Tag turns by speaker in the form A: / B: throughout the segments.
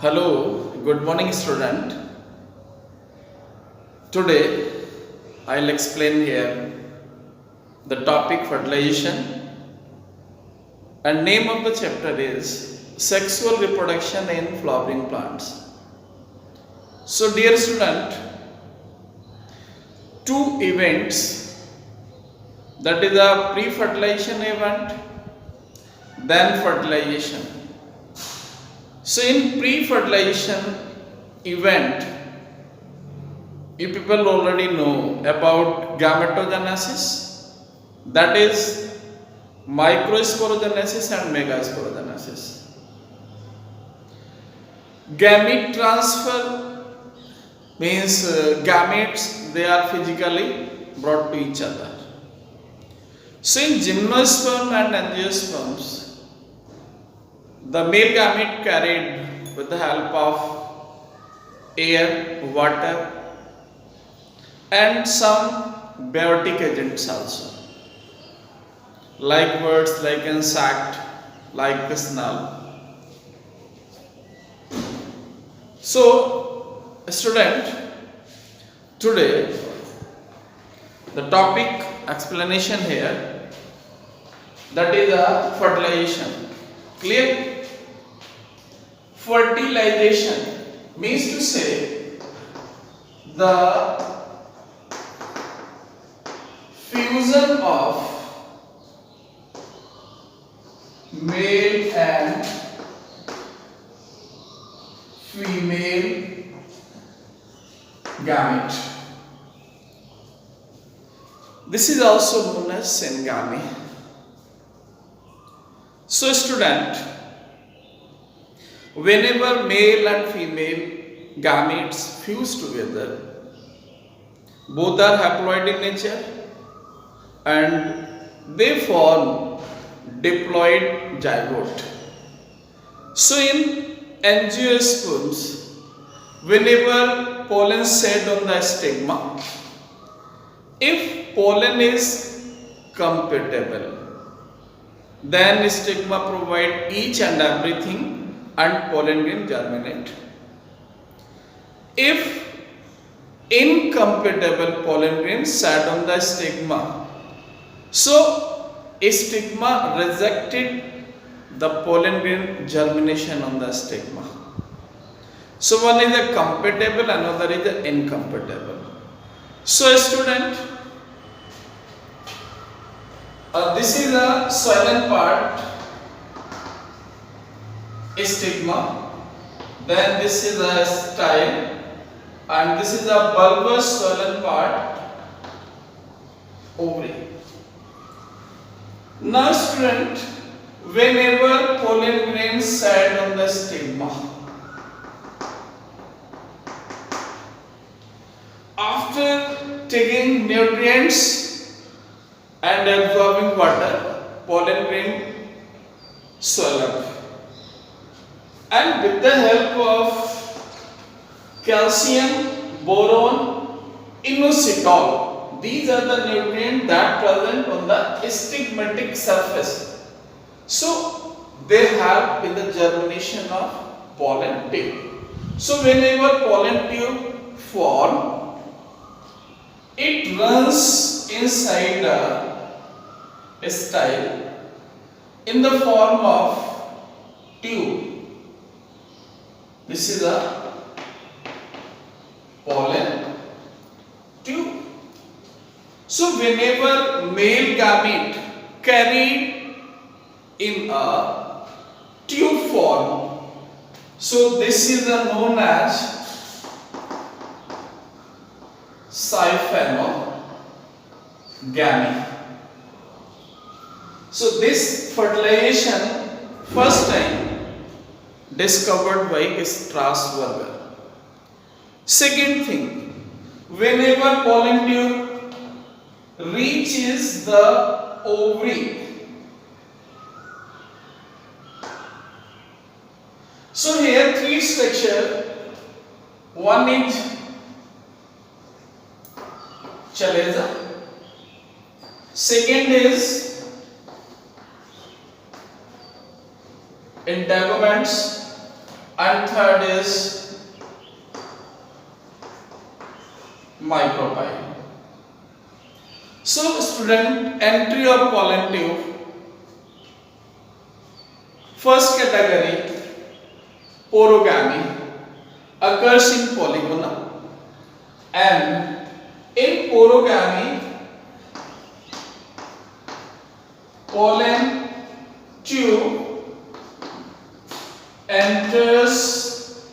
A: Hello, good morning student. Today I'll explain here the topic fertilization and name of the chapter is sexual reproduction in flowering plants. So dear student, two events, that is a pre-fertilization event, then fertilization. So in pre-fertilization event, you people already know about gametogenesis, that is microsporogenesis and megasporogenesis. Gamete transfer means gametes, they are physically brought to each other. So in gymnosperm and angiosperms, the male gamete carried with the help of air, water and some biotic agents also, like birds, like insect, like the snail. So student, today the topic explanation here, that is a fertilization. Clear? Fertilization means to say the fusion of male and female gamete. This is also known as syngamy. So student, whenever male and female gametes fuse together, both are haploid in nature and they form diploid zygote. So in angiosperms, whenever pollen shed on the stigma, if pollen is compatible, then stigma provide each and everything and pollen grain germinate. If incompatible pollen grain sat on the stigma, so a stigma rejected the pollen grain germination on the stigma. So one is a compatible, another is a incompatible. So student, this is a soilen part, a stigma, then this is a style, and this is a bulbous soilen part, ovary. Now student, whenever pollen grains sat on the stigma, after taking nutrients and absorbing water, pollen grain swell up, and with the help of calcium, boron, inositol, these are the nutrients that present on the stigmatic surface. So they help in the germination of pollen tube. So whenever pollen tube form, it runs inside a style in the form of tube. This is a pollen tube. So whenever male gamete carried in a tube form, so this is known as siphenogamy. So this fertilization first time discovered by Strasburger. Second thing, whenever pollen tube reaches the ovary, so here three structure, one is chalaza, second is entanglements, and third is micropyle. So student, entry of pollen tube, first category porogamy occurs in polygonal, and in porogamy pollen tube enters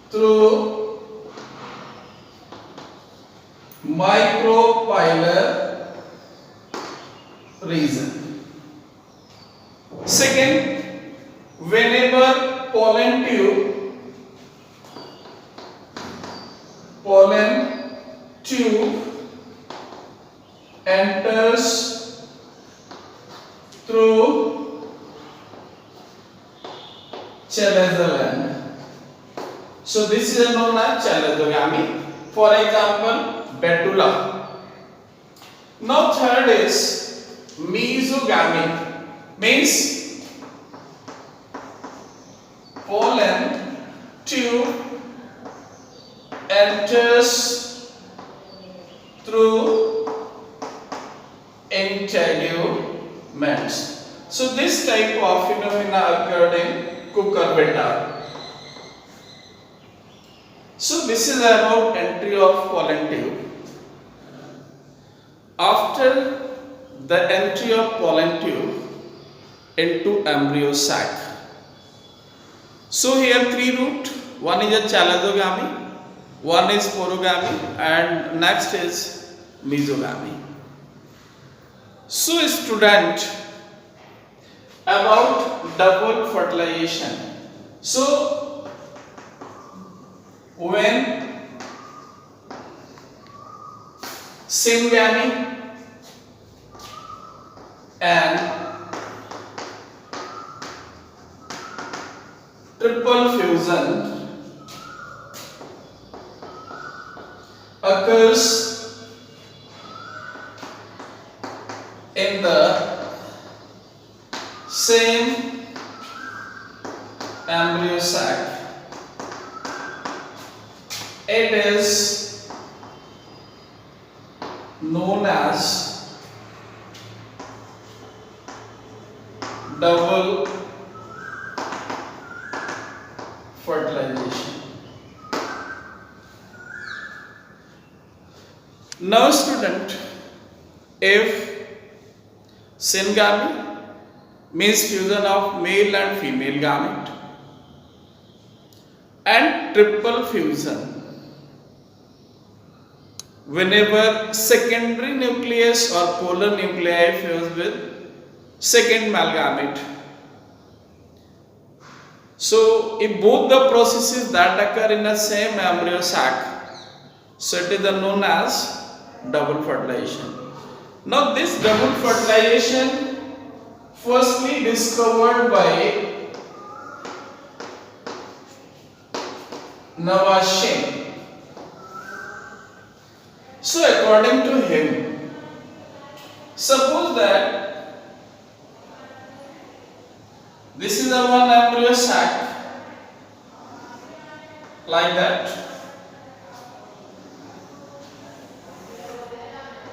A: through micropylar region. Second, whenever pollen tube enters through chalazogamy. So this is known as chalazogamy. For example, betula. Now third is mesogamy, means pollen tube enters through integuments. So this type of phenomena occurred in cucurbita. So this is about entry of pollen tube. After the entry of pollen tube into embryo sac, so here three route. One is a chalazogamy, one is porogamy, and next is mesogamy. So student, about double fertilization. So when syngamy and triple fusion occurs in the same embryo sac, it is known as double fertilization. Now student, if syngamy means fusion of male and female gamete, and triple fusion, whenever secondary nucleus or polar nuclei fuse with second male gamete. So if both the processes that occur in the same embryo sac, so it is known as double fertilization. Now this double fertilization firstly discovered by Navashin. So according to him, suppose that this is a one embryo sac like that,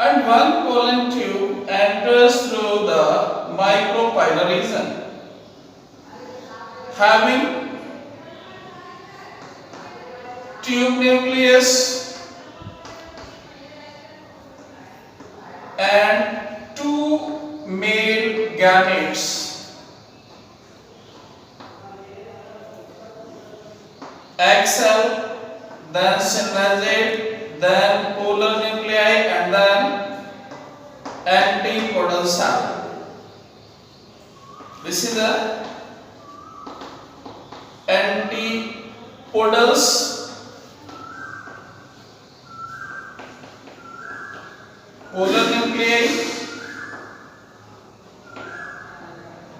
A: and one pollen tube enters through the micropylar region, having tube nucleus and two male gametes. Egg cell, then synergate, then polar nuclei, and then antipodal cell. This is the antipodals, polar nuclei,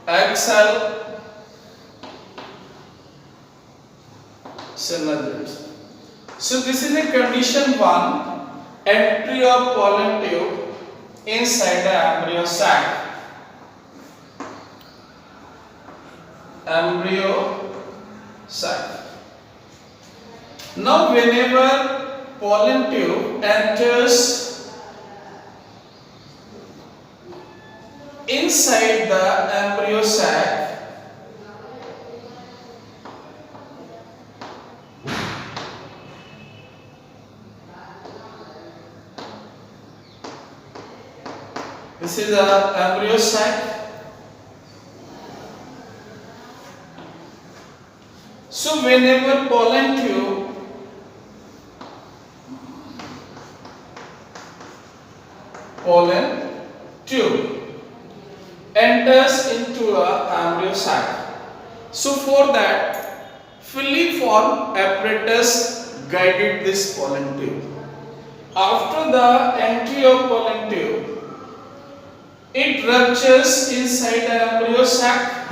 A: egg cell, synergids. So this is a condition 1, entry of pollen tube inside the embryo sac. Embryo sac. Now whenever pollen tube enters inside the embryo sac, this is the embryo sac. So whenever pollen tube enters into a embryo sac. So for that, filiform apparatus guided this pollen tube. After the entry of pollen tube, it ruptures inside the embryo sac.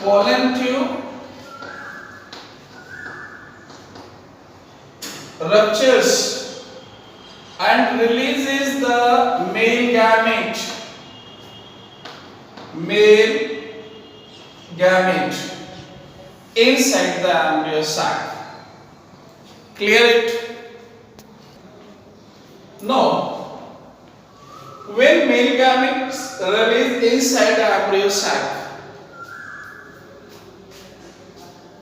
A: Pollen tube ruptures and releases the male gamete inside the embryo sac. Clear it? Now, when male gametes release inside the embryo sac,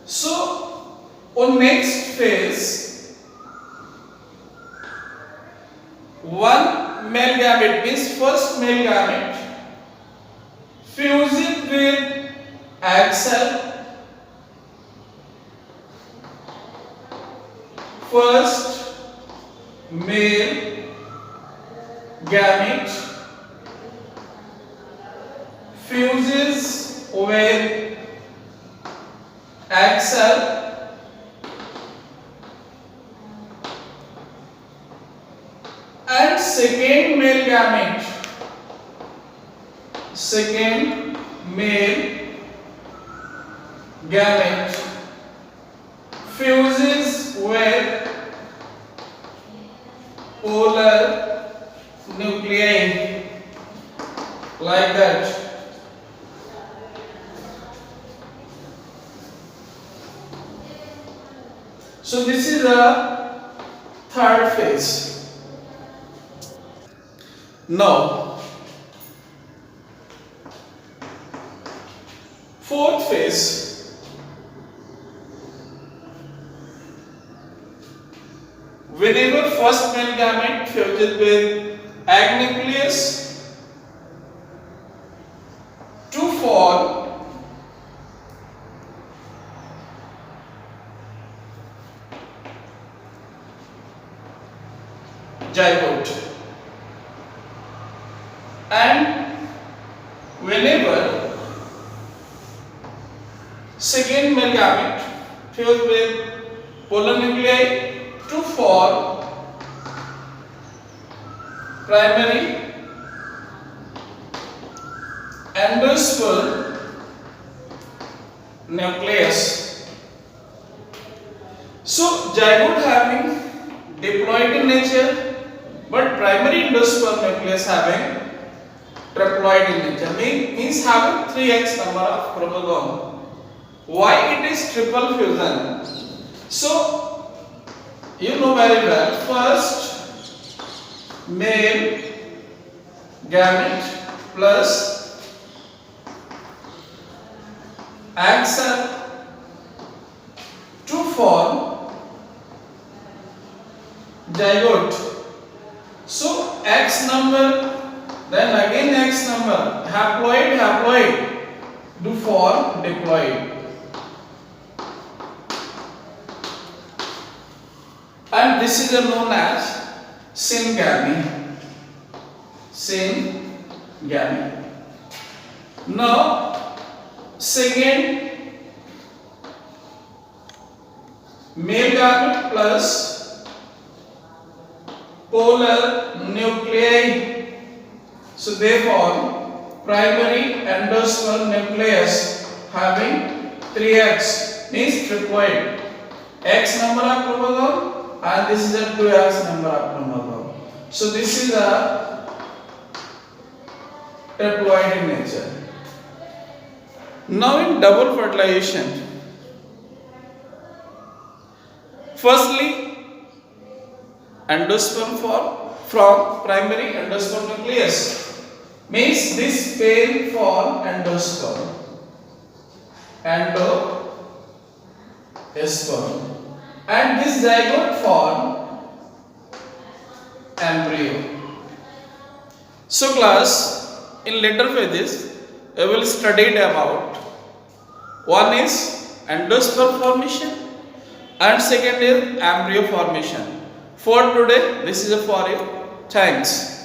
A: so on next phase, one male gamete means first male gamete fuses with egg cell. First male gamete fuses with egg cell, and second male gamete fuses with polar nuclei, like that. So this is the third phase. Now, fourth phase. Whenever first male gamete fuses with egg nucleus to form zygote, and whenever second male gamete fuses with polar nuclei to form primary endosperm nucleus. So zygote having diploid in nature, but primary endosperm nucleus having triploid in nature, means having 3x number of chromosome. Why it is triple fusion? So you know very well, first male gamete plus egg cell to form zygote. So X number, then again X number, haploid to form diploid. And this is known as syngamy. Now, second male gamete plus polar nuclei. So they form primary endosperm nucleus having 3x, means triploid. X number of chromosome, and this is a 2x number of chromosome. So this is a triploid in nature. Now in double fertilization, firstly endosperm form from primary endosperm nucleus, means this pair form endosperm, and this zygote form embryo. So class, in later phases we will study about one is endosperm formation and second is embryo formation. For today this is for you. Thanks.